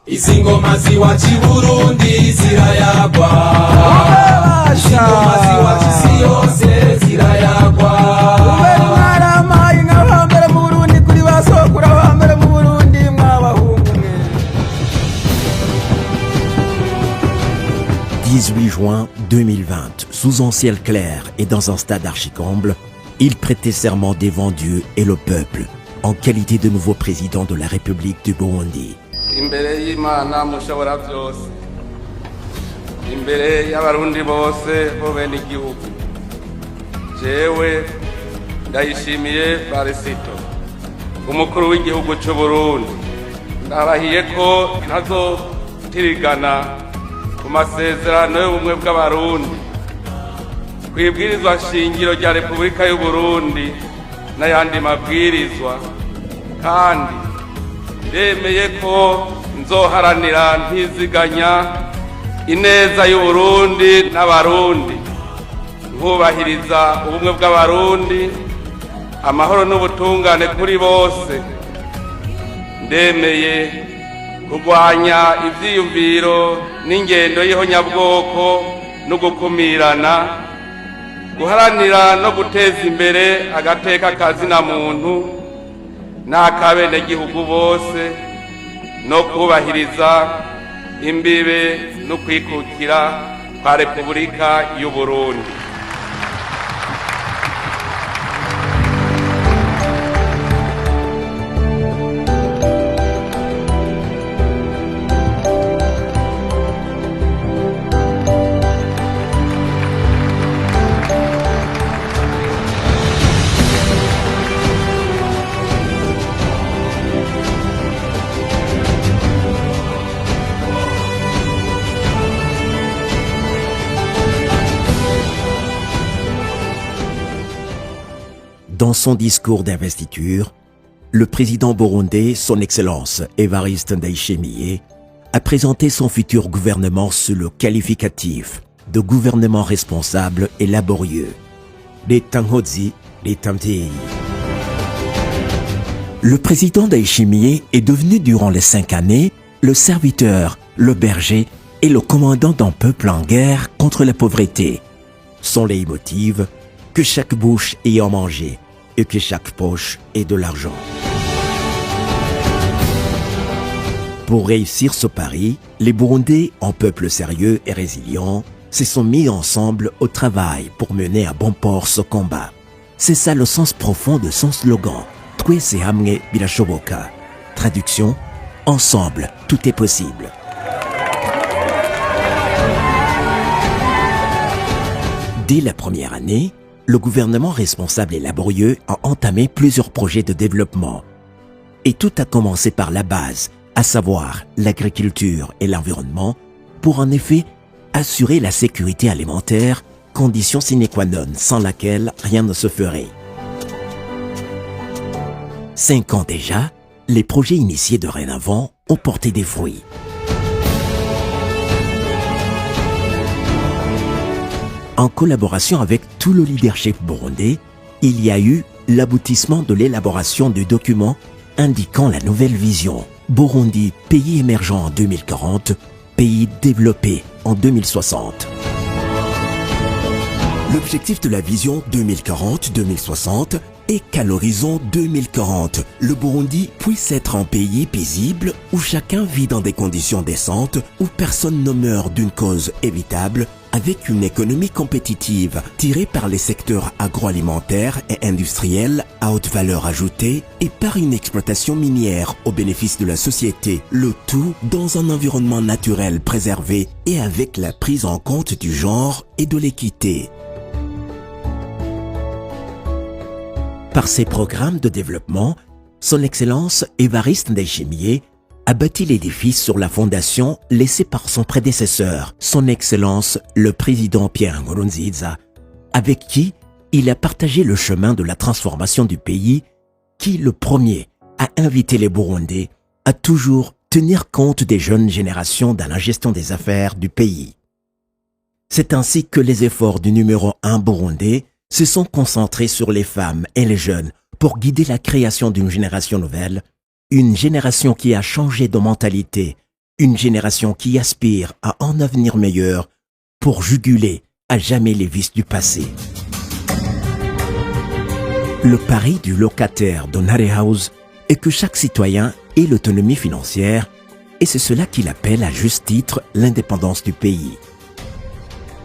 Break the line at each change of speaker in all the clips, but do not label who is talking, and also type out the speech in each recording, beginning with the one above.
Izi ngoma ziwacu i Burundi zirayagwa, ingoma ziwacu isi yose zirayagwa.
Mwaramaye nk'abambere mu Burundi kuri basokura abambere mu Burundi mwabahungu mwe.
18 juin 2020, sous un ciel clair et dans un stade archicomble, il prêtait serment devant Dieu et le peuple, en qualité de nouveau président de la République du Burundi.
Imbere y'Imana mushobora byose, imbere y'abarundi bose bo bene igihugu, jewe Ndayishimiye Varisito, umukuru w'igihugu cy'u Burundi, ndarahiye ko ntazotirigana ku masezerano y'ubumwe bw'abarundi, kwibwirizwa shingiro rya Repubulika y'u Burundi n'ayandi mabwirizwa, kandi ndemeye ko nzoharanira ntiziganya ineza y'u Burundi n'abarundi, nkubahiriza ubumwe bw'abarundi, amahoro n'ubutungane kuri bose. Ndemeye kurwanya ivyiyumviro n'ingendo y'ihonyabwoko no gukumirana, guharanira no guteza imbere agateka kazina muntu n'akabenegihugu bose, no kubahiriza imbibe no kwikukira kwa Repubulika y'u Burundi.
Dans son discours d'investiture, le président burundais, son Excellence Evariste Ndayishimiye, a présenté son futur gouvernement sous le qualificatif de gouvernement responsable et laborieux. Leta nkozi, leta mvyeyi. Le président Ndayishimiye est devenu durant les 5 années le serviteur, le berger et le commandant d'un peuple en guerre contre la pauvreté. Son leitmotiv, que chaque bouche ait à manger et que chaque poche ait de l'argent. Pour réussir ce pari, les Burundais, en peuple sérieux et résilient, se sont mis ensemble au travail pour mener à bon port ce combat. C'est ça le sens profond de son slogan « Twese hamwe birashoboka ». Traduction : ensemble, tout est possible. Dès la première année, le gouvernement responsable et laborieux a entamé plusieurs projets de développement. Et tout a commencé par la base, à savoir l'agriculture et l'environnement, pour en effet assurer la sécurité alimentaire, condition sine qua non sans laquelle rien ne se ferait. 5 ans déjà, les projets initiés dorénavant ont porté des fruits. En collaboration avec tout le leadership burundais, il y a eu l'aboutissement de l'élaboration du document indiquant la nouvelle vision Burundi, pays émergent en 2040, pays développé en 2060. L'objectif de la vision 2040-2060 est qu'à l'horizon 2040, le Burundi puisse être un pays paisible où chacun vit dans des conditions décentes, où personne ne meurt d'une cause évitable, avec une économie compétitive tirée par les secteurs agroalimentaires et industriels à haute valeur ajoutée et par une exploitation minière au bénéfice de la société, le tout dans un environnement naturel préservé et avec la prise en compte du genre et de l'équité. Par ses programmes de développement, son Excellence Evariste Ndayishimiye a bâti l'édifice sur la fondation laissée par son prédécesseur, son Excellence le président Pierre Nkurunziza, avec qui il a partagé le chemin de la transformation du pays, qui le premier a invité les Burundais à toujours tenir compte des jeunes générations dans la gestion des affaires du pays. C'est ainsi que les efforts du numéro 1 burundais se sont concentrés sur les femmes et les jeunes pour guider la création d'une génération nouvelle, une génération qui a changé de mentalité Une génération qui aspire à un avenir meilleur pour juguler à jamais les vices du passé. Le pari du locataire de Nare House est que chaque citoyen ait l'autonomie financière et c'est cela qu'il appelle à juste titre l'indépendance du pays.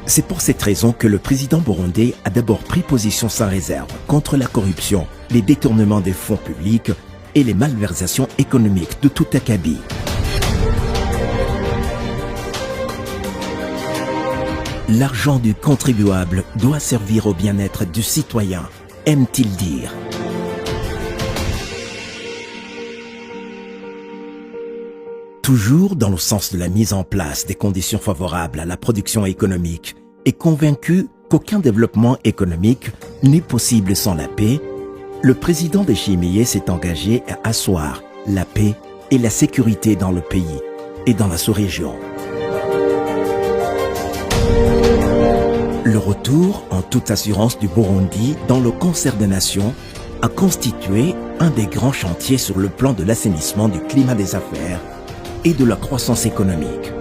C'est pour cette raison que le président burundais a d'abord pris position sans réserve contre la corruption, les détournements des fonds publics et les malversations économiques de tout acabit. L'argent du contribuable doit servir au bien-être du citoyen, aime-t-il dire. Toujours dans le sens de la mise en place des conditions favorables à la production économique et convaincu qu'aucun développement économique n'est possible sans la paix, le président Ndayishimiye s'est engagé à asseoir la paix et la sécurité dans le pays et dans la sous-région. Le retour en toute assurance du Burundi dans le concert des nations a constitué un des grands chantiers sur le plan de l'assainissement du climat des affaires et de la croissance économique.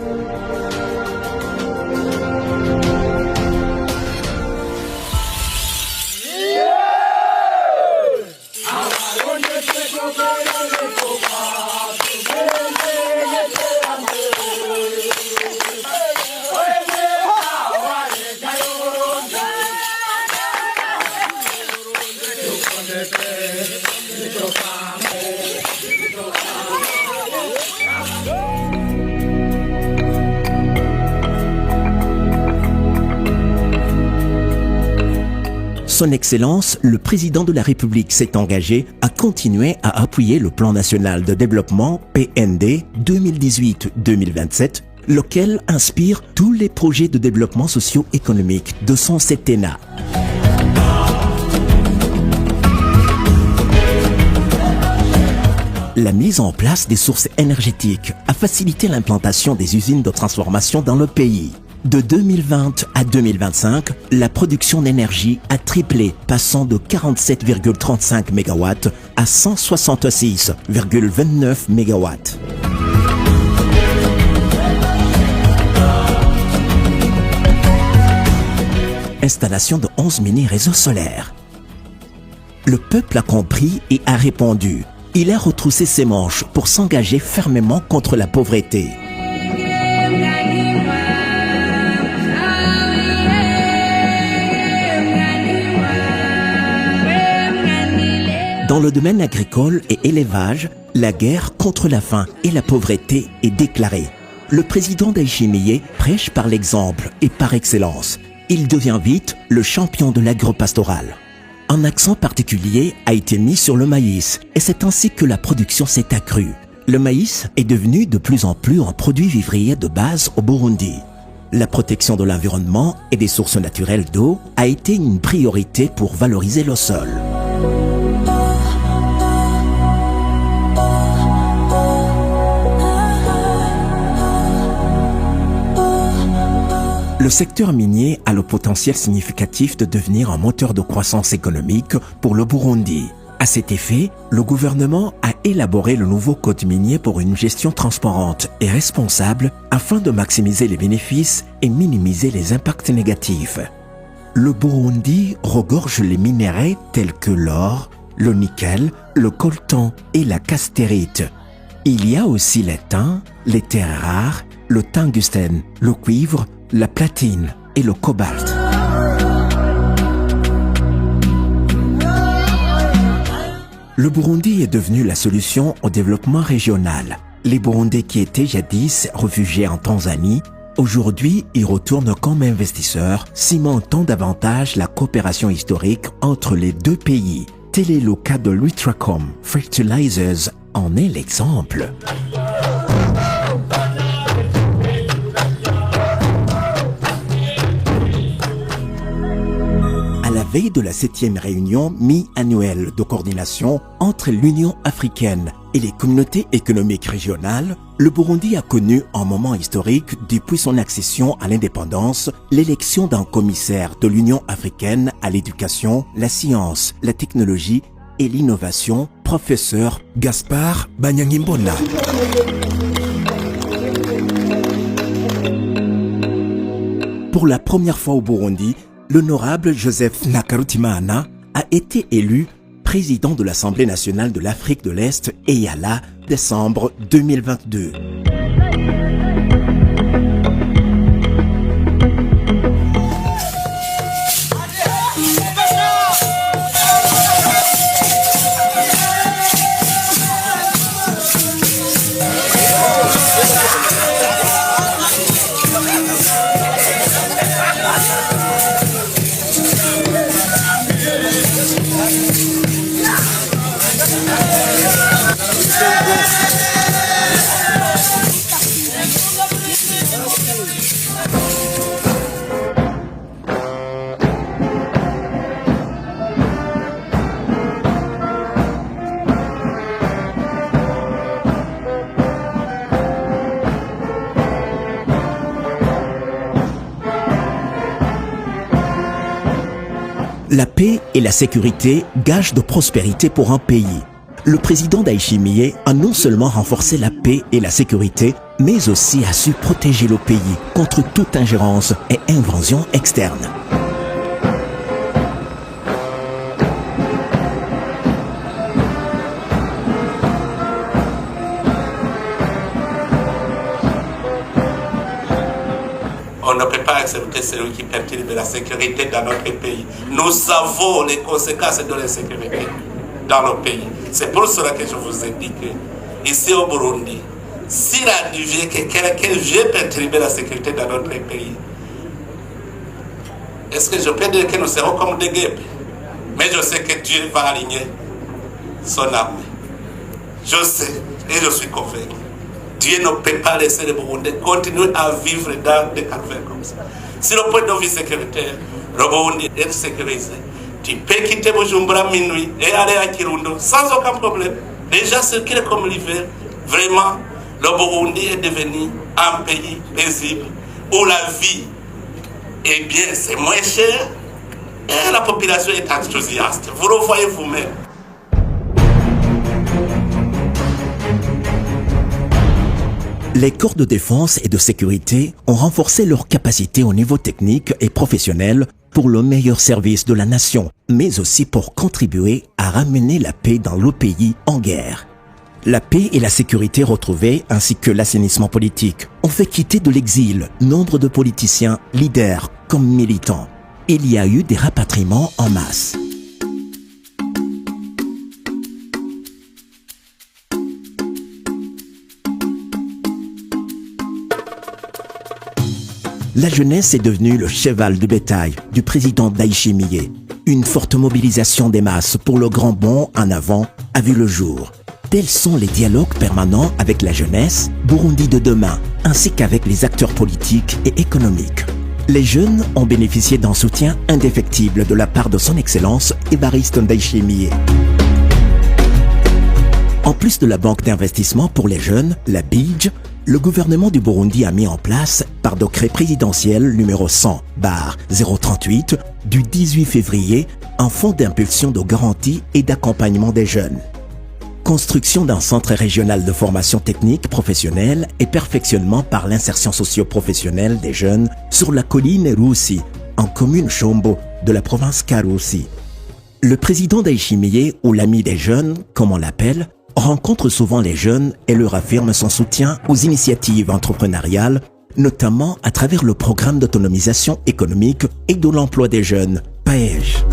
Son Excellence, le président de la République s'est engagé à continuer à appuyer le plan national de développement PND 2018-2027, lequel inspire tous les projets de développement socio-économique de son septennat. La mise en place des sources énergétiques a facilité l'implantation des usines de transformation dans le pays. De 2020 à 2025, la production d'énergie a triplé, passant de 47,35 MW à 166,29 MW. Installation de 11 mini-réseaux solaires. Le peuple a compris et a répondu. Il a retroussé ses manches pour s'engager fermement contre la pauvreté. Dans le domaine agricole et élevage, la guerre contre la faim et la pauvreté est déclarée. Le président Ndayishimiye prêche par l'exemple et par excellence. Il devient vite le champion de l'agropastoral. Un accent particulier a été mis sur le maïs et c'est ainsi que la production s'est accrue. Le maïs est devenu de plus en plus un produit vivrier de base au Burundi. La protection de l'environnement et des sources naturelles d'eau a été une priorité pour valoriser le sol. Le secteur minier a le potentiel significatif de devenir un moteur de croissance économique pour le Burundi. À cet effet, le gouvernement a élaboré le nouveau code minier pour une gestion transparente et responsable afin de maximiser les bénéfices et minimiser les impacts négatifs. Le Burundi regorge les minéraux tels que l'or, le nickel, le coltan et la castérite. Il y a aussi les thym, les terres rares, le tungstène, le cuivre, la platine et le cobalt. Le Burundi est devenu la solution au développement régional. Les Burundais qui étaient jadis réfugiés en Tanzanie, aujourd'hui y retournent comme investisseurs, cimentant davantage la coopération historique entre les deux pays. Tel est le cas de Luitracom Fertilizers en est l'exemple. À la veille de la 7e réunion mi-annuelle de coordination entre l'Union africaine et les communautés économiques régionales, le Burundi a connu un moment historique depuis son accession à l'indépendance, l'élection d'un commissaire de l'Union africaine à l'éducation, la science, la technologie et l'innovation, professeur Gaspard Banyangimbona. Pour la première fois au Burundi, l'honorable Joseph Nakarutimana a été élu président de l'Assemblée nationale de l'Afrique de l'Est EALA, décembre 2022. La paix et la sécurité, gage de prospérité pour un pays. Le président Ndayishimiye a non seulement renforcé la paix et la sécurité, mais aussi a su protéger le pays contre toute ingérence et invasion externe.
On ne peut pas accepter celui qui perturbe la sécurité dans notre pays. Nous savons les conséquences de l'insécurité dans nos pays. C'est pour cela que je vous ai dit que ici au Burundi, s'il a arrivé que quelqu'un vient perturber la sécurité dans notre pays, est-ce que je peux dire que nous serons comme des guêpes? Mais je sais que Dieu va aligner son armée. Je sais et je suis convaincu. Dieu ne peut pas laisser les Burundais continuer à vivre dans des calvaires comme ça. Si le point de vue sécuritaire, le Burundi est sécurisé, tu peux quitter Bujumbura minuit et aller à Kirundo sans aucun problème. Déjà circuler comme l'hiver. Vraiment, le Burundi est devenu un pays paisible où la vie, eh bien, c'est moins cher et la population est enthousiaste. Vous le voyez vous-même.
Les corps de défense et de sécurité ont renforcé leurs capacités au niveau technique et professionnel pour le meilleur service de la nation, mais aussi pour contribuer à ramener la paix dans le pays en guerre. La paix et la sécurité retrouvées, ainsi que l'assainissement politique, ont fait quitter de l'exil nombre de politiciens, leaders comme militants. Il y a eu des rapatriements en masse. La jeunesse est devenue le cheval de bataille du président Ndayishimiye. Une forte mobilisation des masses pour le grand bond en avant a vu le jour. Tels sont les dialogues permanents avec la jeunesse, Burundi de demain, ainsi qu'avec les acteurs politiques et économiques. Les jeunes ont bénéficié d'un soutien indéfectible de la part de son Excellence Évariste Ndayishimiye. En plus de la banque d'investissement pour les jeunes, la BIJ, le gouvernement du Burundi a mis en place, par décret présidentiel numéro 100/038 du 18 février, un fonds d'impulsion de garantie et d'accompagnement des jeunes. Construction d'un centre régional de formation technique professionnelle et perfectionnement par l'insertion socio-professionnelle des jeunes sur la colline Roussi, en commune Chombo de la province Karusi. Le président Ndayishimiye, ou l'ami des jeunes, comme on l'appelle, rencontre souvent les jeunes et leur affirme son soutien aux initiatives entrepreneuriales, notamment à travers le programme d'autonomisation économique et de l'emploi des jeunes, PAEJ.